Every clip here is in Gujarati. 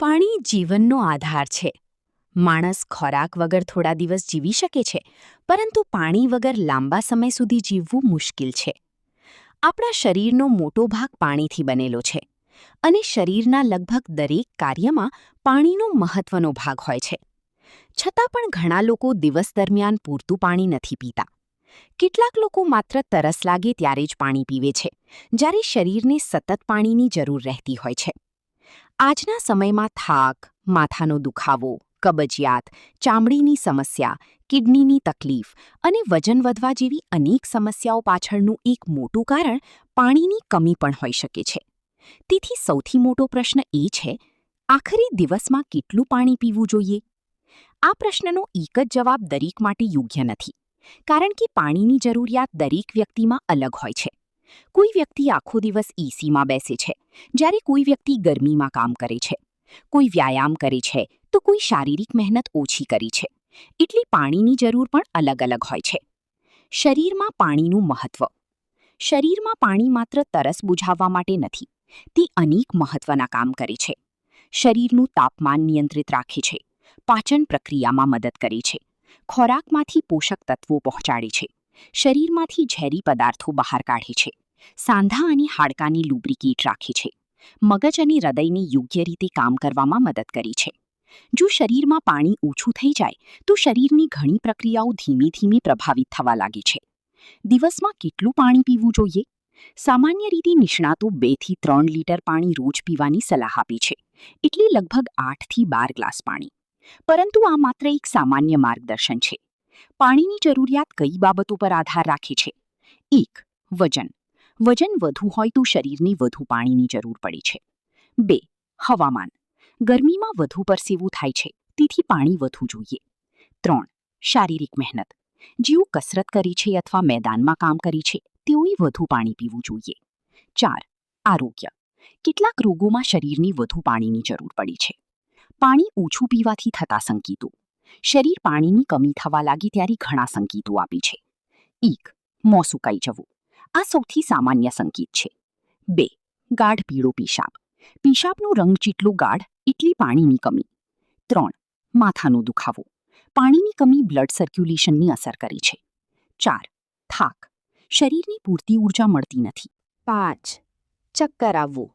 પાણી જીવનનો આધાર છે. માણસ ખોરાક વગર થોડા દિવસ જીવી શકે છે, પરંતુ પાણી વગર લાંબા સમય સુધી જીવવું મુશ્કેલ છે. આપણા શરીરનો મોટો ભાગ પાણીથી બનેલો છે, અને શરીરના લગભગ દરેક કાર્યમાં પાણીનો મહત્વનો ભાગ હોય છે. છતાં પણ ઘણા લોકો દિવસ દરમિયાન પૂરતું પાણી નથી પીતા. કેટલાક લોકો માત્ર તરસ લાગે ત્યારે જ પાણી પીવે છે, જ્યારે શરીરને સતત પાણીની જરૂર રહેતી હોય છે. આજના સમયમાં થાક, માથાનો દુખાવો, કબજિયાત, ચામડીની સમસ્યા, કિડનીની તકલીફ અને વજન વધવા જેવી અનેક સમસ્યાઓ પાછળનું એક મોટું કારણ પાણીની કમી પણ હોઈ શકે છે. તેથી સૌથી મોટો પ્રશ્ન એ છે, આખરે દિવસમાં કેટલું પાણી પીવું જોઈએ? આ પ્રશ્નનો એક જ જવાબ દરેક માટે યોગ્ય નથી, કારણ કે પાણીની જરૂરિયાત દરેક વ્યક્તિમાં અલગ હોય છે. કોઈ વ્યક્તિ આખો દિવસ એસીમાં બેસે છે, જ્યારે કોઈ વ્યક્તિ ગરમીમાં કામ કરે છે. કોઈ વ્યાયામ કરે છે, તો કોઈ શારીરિક મહેનત ઓછી કરી છે. એટલે પાણીની જરૂર પણ અલગ અલગ હોય છે. શરીરમાં પાણીનું મહત્વ. શરીરમાં પાણી માત્ર તરસ બુઝાવવા માટે નથી, તે અનેક મહત્વના કામ કરે છે. શરીરનું તાપમાન નિયંત્રિત રાખે છે, પાચન પ્રક્રિયામાં મદદ કરે છે, ખોરાકમાંથી પોષક તત્વો પહોંચાડે છે, શરીરમાંથી ઝેરી પદાર્થો બહાર કાઢે છે, સાંધા અને હાડકાની લુબ્રિકેટ રાખે છે, મગજ અને હૃદયને યોગ્ય રીતે કામ કરવામાં મદદ કરે છે. જો શરીરમાં પાણી ઓછું થઈ જાય, તો શરીરની ઘણી પ્રક્રિયાઓ ધીમે ધીમે પ્રભાવિત થવા લાગે છે. દિવસમાં કેટલું પાણી પીવું જોઈએ? સામાન્ય રીતે નિષ્ણાતો 2 થી 3 લીટર પાણી રોજ પીવાની સલાહ આપે છે, એટલે લગભગ 8 થી 12 ગ્લાસ પાણી. પરંતુ આ માત્ર એક સામાન્ય માર્ગદર્શન છે. પાણીની જરૂરિયાત કઈ બાબતો પર આધાર રાખે છે? 1. વજન. વજન વધુ હોય તો શરીરને વધુ પાણીની જરૂર પડે છે. 2. હવામાન. ગરમીમાં વધુ પરસેવું થાય છે, તેથી પાણી વધુ જોઈએ. 3. શારીરિક મહેનત. જેઓ કસરત કરે છે અથવા મેદાનમાં કામ કરે છે, તેઓએ વધુ પાણી પીવું જોઈએ. 4. આરોગ્ય. કેટલાક રોગોમાં શરીરને વધુ પાણીની જરૂર પડે છે. પાણી ઓછું પીવાથી થતા સંકેતો. શરીર પાણીની કમી થવા લાગે ત્યારે ઘણા સંકેતો આપે છે. 1. મોં સુકાઈ જવું. આ સૌથી સામાન્ય સંકેત છે. 2. ગાઢ પીળો પેશાબ. પેશાબનો રંગ જેટલો ગાઢ એટલી પાણીની કમી. 3. માથાનો દુખાવો. પાણીની કમી બ્લડ સર્ક્યુલેશનની અસર કરે છે. 4. થાક. શરીરને પૂરતી ઊર્જા મળતી નથી. 5. ચક્કર આવવું.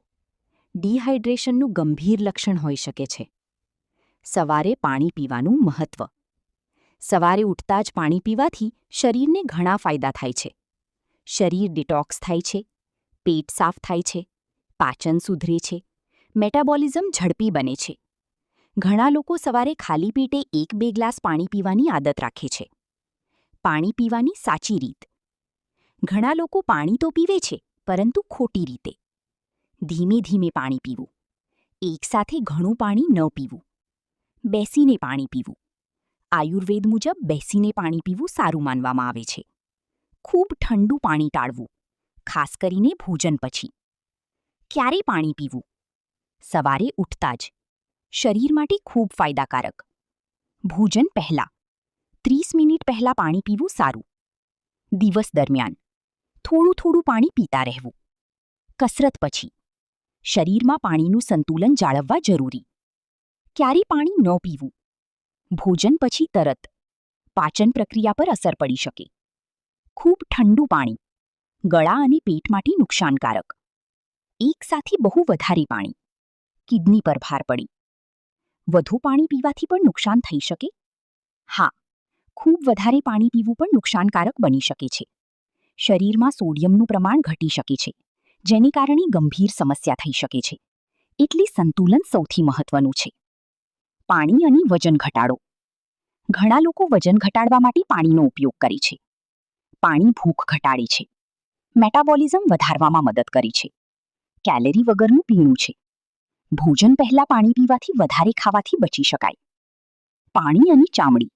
ડિહાઇડ્રેશનનું ગંભીર લક્ષણ હોઈ શકે છે. સવારે પાણી પીવાનું મહત્વ. સવારે ઉઠતા જ પાણી પીવાથી શરીરને ઘણા ફાયદા થાય છે. શરીર ડિટોક્સ થાય છે, પેટ સાફ થાય છે, પાચન સુધરે છે, મેટાબોલિઝમ ઝડપી બને છે. ઘણા લોકો સવારે ખાલી પેટે 1-2 ગ્લાસ પાણી પીવાની આદત રાખે છે. પાણી પીવાની સાચી રીત. ઘણા લોકો પાણી તો પીવે છે, પરંતુ ખોટી રીતે. ધીમે ધીમે પાણી પીવું. એકસાથે ઘણું પાણી ન પીવું. બેસીને પાણી પીવું. આયુર્વેદ મુજબ બેસીને પાણી પીવું સારું માનવામાં આવે છે. ખૂબ ઠંડુ પાણી ટાળવું, ખાસ કરીને ભોજન પછી. ક્યારે પાણી પીવું? સવારે ઉઠતા જ. શરીર માટે ખૂબ ફાયદાકારક. ભોજન પહેલાં. 30 મિનિટ પહેલાં પાણી પીવું સારું. દિવસ દરમિયાન. થોડું થોડું પાણી પીતા રહેવું. કસરત પછી. શરીરમાં પાણીનું સંતુલન જાળવવા જરૂરી. ક્યારે પાણી ન પીવું? ભોજન પછી તરત. પાચન પ્રક્રિયા પર અસર પડી શકે. ખૂબ ઠંડુ પાણી. ગળા અને પેટ માટે નુકસાનકારક. એકસાથે બહુ વધારે પાણી. કિડની પર ભાર પડી. વધુ પાણી પીવાથી પણ નુકસાન થઈ શકે? હા, ખૂબ વધારે પાણી પીવું પણ નુકસાનકારક બની શકે છે. શરીરમાં સોડિયમનું પ્રમાણ ઘટી શકે છે, જેને કારણે ગંભીર સમસ્યા થઈ શકે છે. એટલે સંતુલન સૌથી મહત્વનું છે. પાણી અને વજન ઘટાડો. ઘણા લોકો વજન ઘટાડવા માટે પાણીનો ઉપયોગ કરે છે. પાણી ભૂખ ઘટાડે છે. મેટાબોલિઝમ વધારવામાં મદદ કરે છે. કેલરી વગરનું પીણું છે. ભોજન પહેલાં પાણી પીવાથી વધારે ખાવાથી બચી શકાય. પાણી અને ચામડી.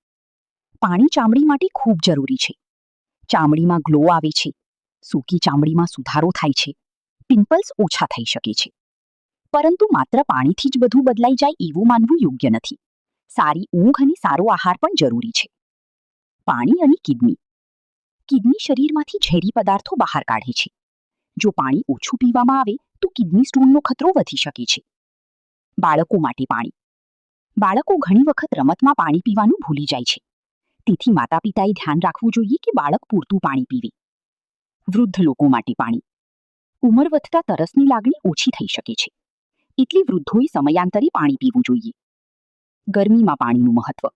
પાણી ચામડી માટે ખૂબ જરૂરી છે. ચામડીમાં ગ્લો આવે છે. સૂકી ચામડીમાં સુધારો થાય છે. પિમ્પલ્સ ઓછા થઈ શકે છે. પરંતુ માત્ર પાણીથી જ બધું બદલાઈ જાય એવું માનવું યોગ્ય નથી. સારી ઊંઘ અને સારો આહાર પણ જરૂરી છે. પાણી અને કિડની. કિડની શરીરમાંથી ઝેરી પદાર્થો બહાર કાઢે છે. જો પાણી ઓછું પીવામાં આવે તો કિડની સ્ટોનનો ખતરો વધી શકે છે. બાળકો માટે પાણી. બાળકો ઘણી વખત રમતમાં પાણી પીવાનું ભૂલી જાય છે. તેથી માતા પિતાએ ધ્યાન રાખવું જોઈએ કે બાળક પૂરતું પાણી પીવે. વૃદ્ધ લોકો માટે પાણી. ઉંમર વધતા તરસની લાગણી ઓછી થઈ શકે છે, એટલે વૃદ્ધોએ સમયાંતરે પાણી પીવું જોઈએ. ગરમીમાં પાણીનું મહત્વ.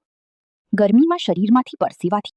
ગરમીમાં શરીરમાંથી પરસેવાથી